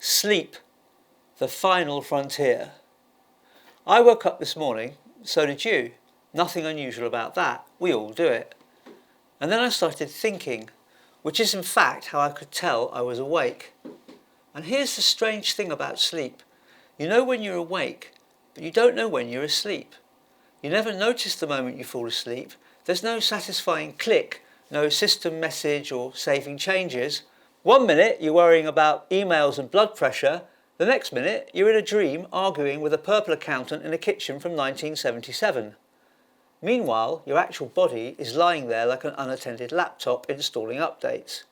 Sleep, the final frontier. I woke up this morning, so did you. Nothing unusual about that, we all do it. And then I started thinking, which is in fact how I could tell I was awake. And here's the strange thing about sleep. You know when you're awake, but you don't know when you're asleep. You never notice the moment you fall asleep. There's no satisfying click, no system message or saving changes. 1 minute you're worrying about emails and blood pressure, the next minute you're in a dream arguing with a purple accountant in a kitchen from 1977. Meanwhile, your actual body is lying there like an unattended laptop installing updates.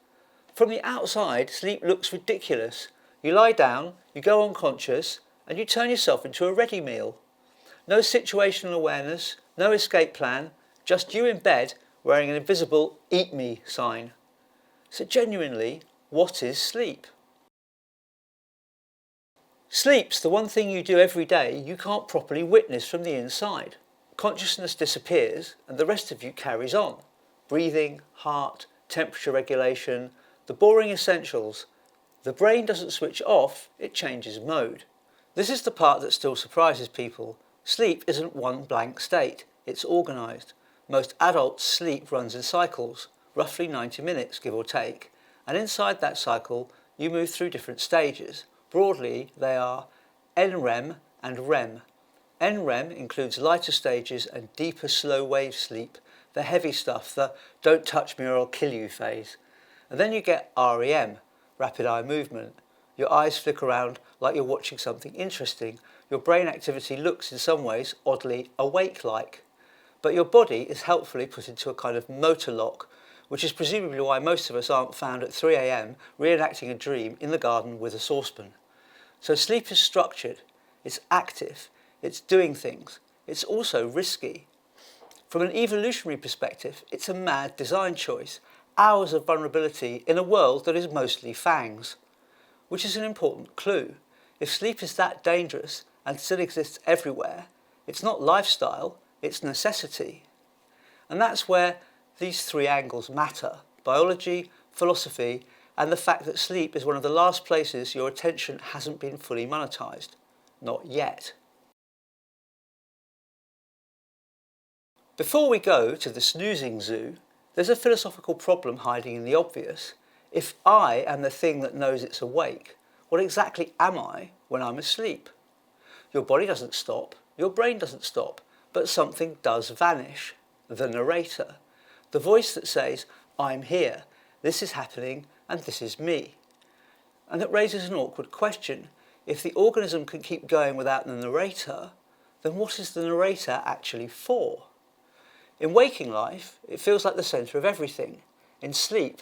From the outside, sleep looks ridiculous. You lie down, you go unconscious, and you turn yourself into a ready meal. No situational awareness, no escape plan, just you in bed wearing an invisible "Eat Me" sign. So genuinely, what is sleep? Sleep's the one thing you do every day you can't properly witness from the inside. Consciousness disappears and the rest of you carries on. Breathing, heart, temperature regulation, the boring essentials. The brain doesn't switch off, it changes mode. This is the part that still surprises people. Sleep isn't one blank state, it's organised. Most adults' sleep runs in cycles, roughly 90 minutes give or take, and inside that cycle you move through different stages. Broadly, they are NREM and REM. NREM includes lighter stages and deeper slow wave sleep, the heavy stuff, the "don't touch me or I'll kill you" phase. And then you get REM, rapid eye movement. Your eyes flick around like you're watching something interesting. Your brain activity looks in some ways oddly awake-like. But your body is helpfully put into a kind of motor lock, which is presumably why most of us aren't found at 3 a.m. reenacting a dream in the garden with a saucepan. So sleep is structured, it's active, it's doing things, it's also risky. From an evolutionary perspective, it's a mad design choice, hours of vulnerability in a world that is mostly fangs. Which is an important clue. If sleep is that dangerous and still exists everywhere, it's not lifestyle, it's necessity. And that's where these three angles matter: biology, philosophy, and the fact that sleep is one of the last places your attention hasn't been fully monetised. Not yet. Before we go to the snoozing zoo, there's a philosophical problem hiding in the obvious. If I am the thing that knows it's awake, what exactly am I when I'm asleep? Your body doesn't stop, your brain doesn't stop, but something does vanish. The narrator. The voice that says, "I'm here, this is happening, and this is me." And that raises an awkward question. If the organism can keep going without the narrator, then what is the narrator actually for? In waking life, it feels like the centre of everything. In sleep,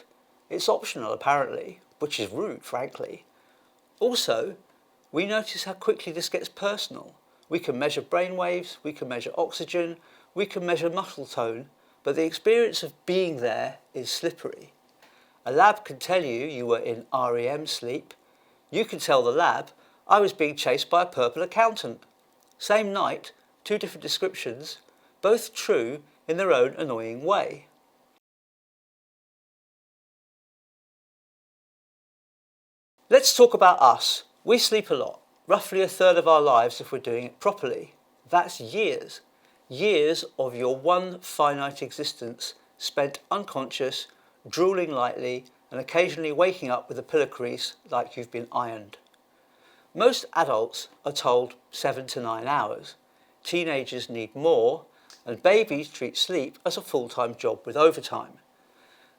it's optional apparently, which is rude, frankly. Also, we notice how quickly this gets personal. We can measure brain waves, we can measure oxygen, we can measure muscle tone, but the experience of being there is slippery. A lab can tell you you were in REM sleep. You can tell the lab, "I was being chased by a purple accountant." Same night, two different descriptions, both true in their own annoying way. Let's talk about us. We sleep a lot, roughly a third of our lives if we're doing it properly. That's years. Years of your one finite existence spent unconscious, drooling lightly, and occasionally waking up with a pillow crease like you've been ironed. Most adults are told 7 to 9 hours. Teenagers need more, and babies treat sleep as a full-time job with overtime.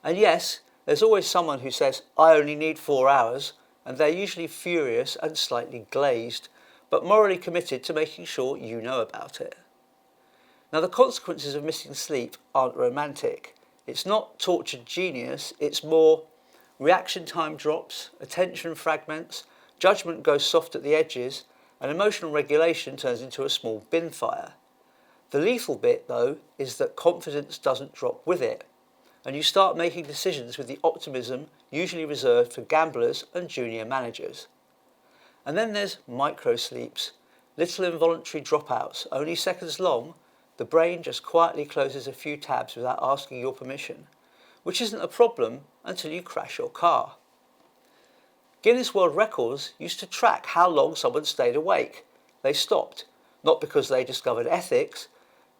And yes, there's always someone who says, "I only need 4 hours," and they're usually furious and slightly glazed, but morally committed to making sure you know about it. Now, the consequences of missing sleep aren't romantic. It's not tortured genius, it's more reaction time drops, attention fragments, judgment goes soft at the edges, and emotional regulation turns into a small bin fire. The lethal bit, though, is that confidence doesn't drop with it, and you start making decisions with the optimism usually reserved for gamblers and junior managers. And then there's micro-sleeps, little involuntary dropouts, only seconds long. The brain just quietly closes a few tabs without asking your permission, which isn't a problem until you crash your car. Guinness World Records used to track how long someone stayed awake. They stopped, not because they discovered ethics,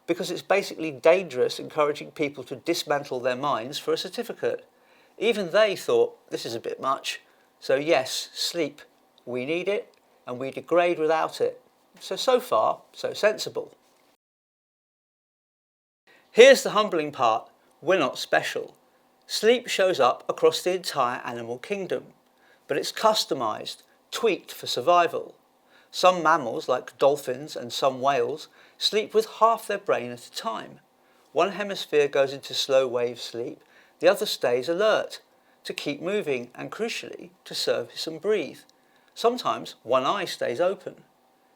because it's basically dangerous encouraging people to dismantle their minds for a certificate. Even they thought, this is a bit much. So yes, sleep. We need it, and we degrade without it. So far, so sensible. Here's the humbling part. We're not special. Sleep shows up across the entire animal kingdom, but it's customised, tweaked for survival. Some mammals, like dolphins and some whales, sleep with half their brain at a time. One hemisphere goes into slow wave sleep, the other stays alert, to keep moving and, crucially, to surface and breathe. Sometimes one eye stays open.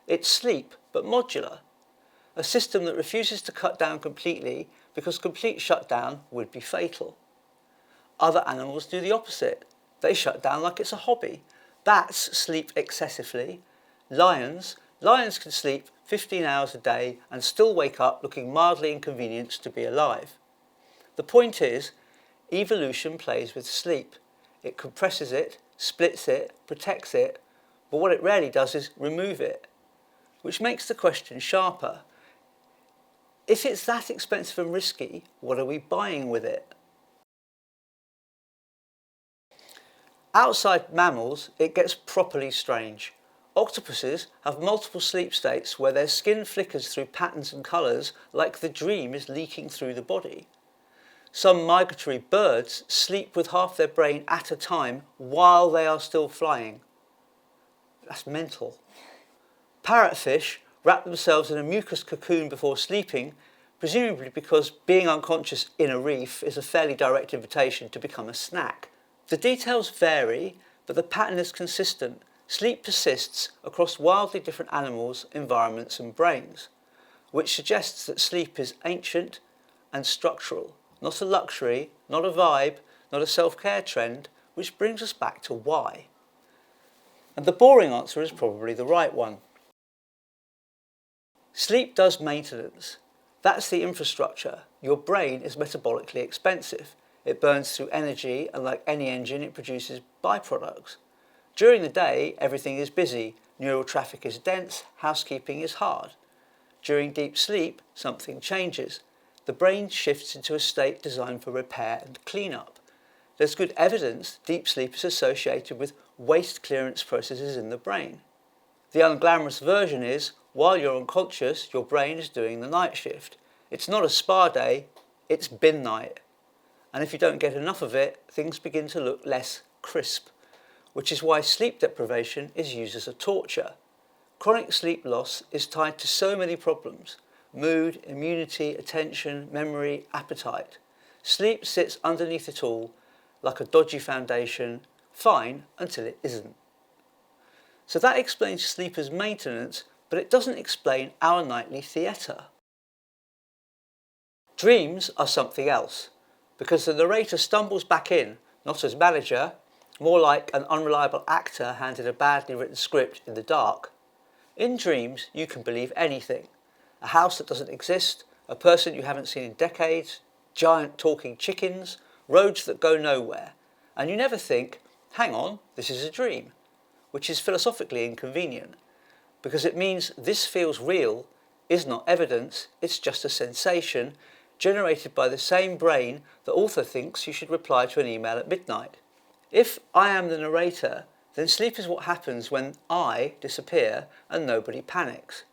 It's sleep, but modular. A system that refuses to cut down completely because complete shutdown would be fatal. Other animals do the opposite. They shut down like it's a hobby. Bats sleep excessively. Lions can sleep 15 hours a day and still wake up looking mildly inconvenienced to be alive. The point is, evolution plays with sleep. It compresses it, splits it, protects it, but what it rarely does is remove it, which makes the question sharper. If it's that expensive and risky, what are we buying with it? Outside mammals, it gets properly strange. Octopuses have multiple sleep states where their skin flickers through patterns and colours like the dream is leaking through the body. Some migratory birds sleep with half their brain at a time while they are still flying. That's mental. Parrotfish wrap themselves in a mucus cocoon before sleeping, presumably because being unconscious in a reef is a fairly direct invitation to become a snack. The details vary, but the pattern is consistent. Sleep persists across wildly different animals, environments and brains, which suggests that sleep is ancient and structural, not a luxury, not a vibe, not a self-care trend, which brings us back to why. And the boring answer is probably the right one. Sleep does maintenance. That's the infrastructure. Your brain is metabolically expensive. It burns through energy, and like any engine, it produces byproducts. During the day, everything is busy. Neural traffic is dense, housekeeping is hard. During deep sleep, something changes. The brain shifts into a state designed for repair and cleanup. There's good evidence deep sleep is associated with waste clearance processes in the brain. The unglamorous version is, while you're unconscious, your brain is doing the night shift. It's not a spa day, it's bin night. And if you don't get enough of it, things begin to look less crisp, which is why sleep deprivation is used as a torture. Chronic sleep loss is tied to so many problems: mood, immunity, attention, memory, appetite. Sleep sits underneath it all, like a dodgy foundation, fine until it isn't. So that explains sleep as maintenance, but it doesn't explain our nightly theatre. Dreams are something else, because the narrator stumbles back in, not as manager, more like an unreliable actor handed a badly written script in the dark. In dreams, you can believe anything. A house that doesn't exist, a person you haven't seen in decades, giant talking chickens, roads that go nowhere. And you never think, hang on, this is a dream, which is philosophically inconvenient, because it means this feels real is not evidence, it's just a sensation generated by the same brain that author thinks you should reply to an email at midnight. If I am the narrator, then sleep is what happens when I disappear and nobody panics.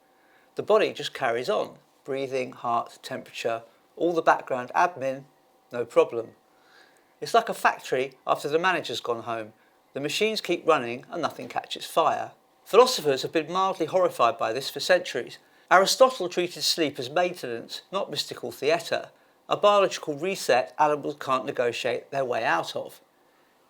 The body just carries on, breathing, heart, temperature, all the background admin, no problem. It's like a factory after the manager's gone home. The machines keep running and nothing catches fire. Philosophers have been mildly horrified by this for centuries. Aristotle treated sleep as maintenance, not mystical theatre, a biological reset animals can't negotiate their way out of.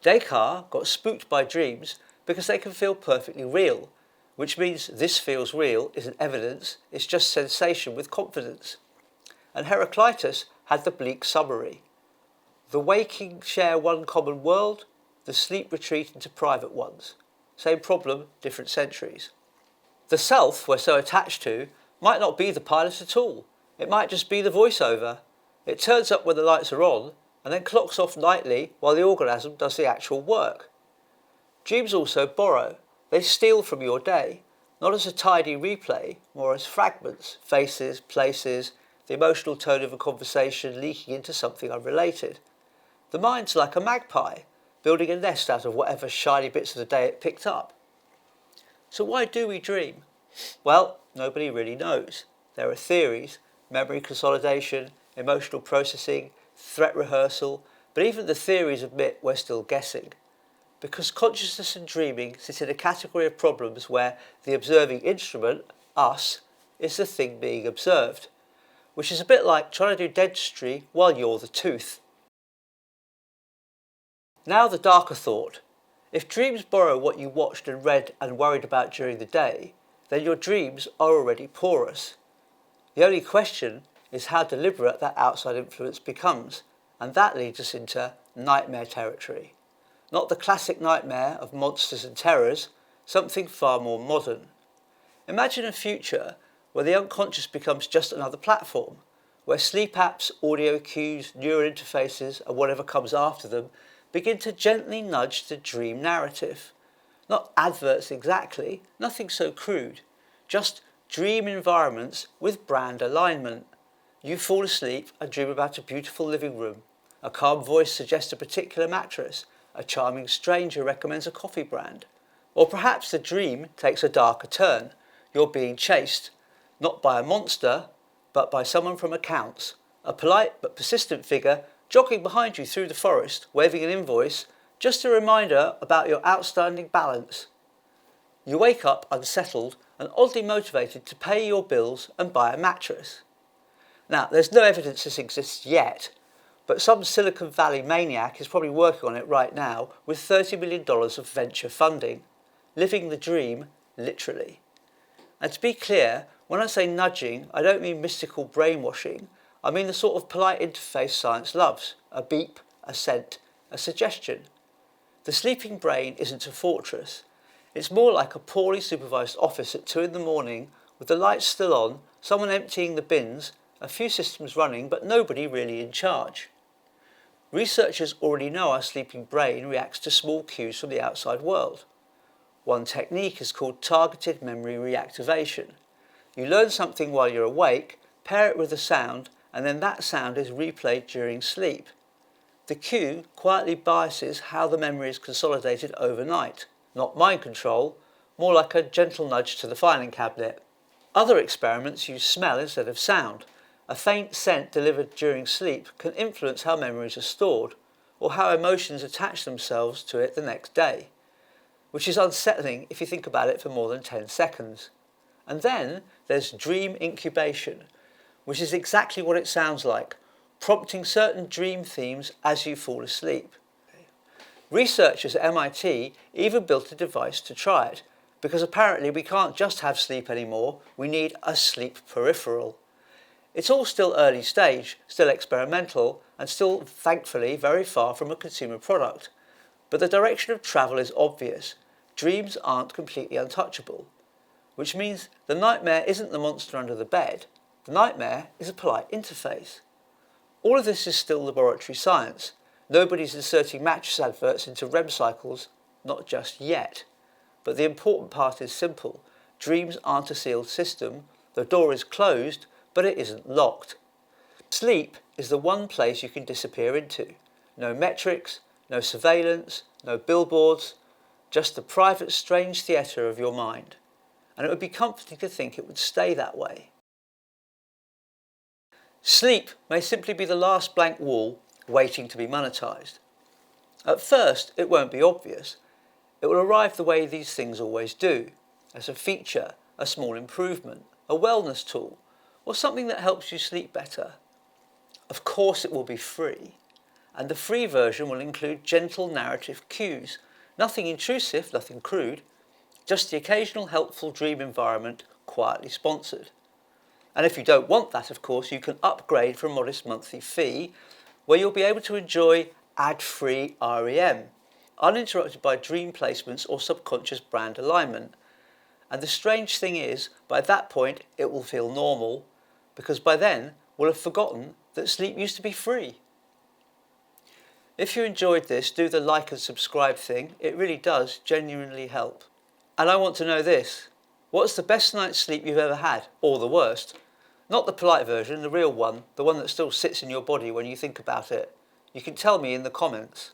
Descartes got spooked by dreams because they can feel perfectly real, which means this feels real isn't evidence, it's just sensation with confidence. And Heraclitus had the bleak summary. The waking share one common world, the sleep retreat into private ones. Same problem, different centuries. The self we're so attached to might not be the pilot at all. It might just be the voiceover. It turns up when the lights are on and then clocks off nightly while the organism does the actual work. Dreams also borrow. They steal from your day, not as a tidy replay, more as fragments, faces, places, the emotional tone of a conversation leaking into something unrelated. The mind's like a magpie, building a nest out of whatever shiny bits of the day it picked up. So why do we dream? Well, nobody really knows. There are theories, memory consolidation, emotional processing, threat rehearsal, but even the theories admit we're still guessing. Because consciousness and dreaming sit in a category of problems where the observing instrument, us, is the thing being observed, which is a bit like trying to do dentistry while you're the tooth. Now the darker thought. If dreams borrow what you watched and read and worried about during the day, then your dreams are already porous. The only question is how deliberate that outside influence becomes, and that leads us into nightmare territory. Not the classic nightmare of monsters and terrors, something far more modern. Imagine a future where the unconscious becomes just another platform, where sleep apps, audio cues, neural interfaces, and whatever comes after them begin to gently nudge the dream narrative. Not adverts exactly, nothing so crude, just dream environments with brand alignment. You fall asleep and dream about a beautiful living room. A calm voice suggests a particular mattress. A charming stranger recommends a coffee brand. Or perhaps the dream takes a darker turn. You're being chased, not by a monster, but by someone from accounts, a polite but persistent figure jogging behind you through the forest, waving an invoice, just a reminder about your outstanding balance. You wake up unsettled and oddly motivated to pay your bills and buy a mattress. Now, there's no evidence this exists yet, but some Silicon Valley maniac is probably working on it right now with $30 million of venture funding, living the dream literally. And to be clear, when I say nudging, I don't mean mystical brainwashing. I mean the sort of polite interface science loves, a beep, a scent, a suggestion. The sleeping brain isn't a fortress. It's more like a poorly supervised office at 2 in the morning with the lights still on, someone emptying the bins, a few systems running, but nobody really in charge. Researchers already know our sleeping brain reacts to small cues from the outside world. One technique is called targeted memory reactivation. You learn something while you're awake, pair it with a sound, and then that sound is replayed during sleep. The cue quietly biases how the memory is consolidated overnight. Not mind control, more like a gentle nudge to the filing cabinet. Other experiments use smell instead of sound. A faint scent delivered during sleep can influence how memories are stored, or how emotions attach themselves to it the next day, which is unsettling if you think about it for more than 10 seconds. And then there's dream incubation, which is exactly what it sounds like, prompting certain dream themes as you fall asleep. Researchers at MIT even built a device to try it, because apparently we can't just have sleep anymore, we need a sleep peripheral. It's all still early stage, still experimental, and still, thankfully, very far from a consumer product. But the direction of travel is obvious. Dreams aren't completely untouchable. Which means the nightmare isn't the monster under the bed. The nightmare is a polite interface. All of this is still laboratory science. Nobody's inserting mattress adverts into REM cycles, not just yet. But the important part is simple. Dreams aren't a sealed system. The door is closed, but it isn't locked. Sleep is the one place you can disappear into. No metrics, no surveillance, no billboards, just the private strange theatre of your mind. And it would be comforting to think it would stay that way. Sleep may simply be the last blank wall waiting to be monetised. At first, it won't be obvious. It will arrive the way these things always do, as a feature, a small improvement, a wellness tool, or something that helps you sleep better. Of course it will be free, and the free version will include gentle narrative cues, nothing intrusive, nothing crude, just the occasional helpful dream environment quietly sponsored. And if you don't want that, of course, you can upgrade for a modest monthly fee, where you'll be able to enjoy ad-free REM, uninterrupted by dream placements or subconscious brand alignment. And the strange thing is, by that point, it will feel normal, because by then we'll have forgotten that sleep used to be free. If you enjoyed this, do the like and subscribe thing. It really does genuinely help. And I want to know this. What's the best night's sleep you've ever had? Or the worst? Not the polite version, the real one, the one that still sits in your body when you think about it. You can tell me in the comments.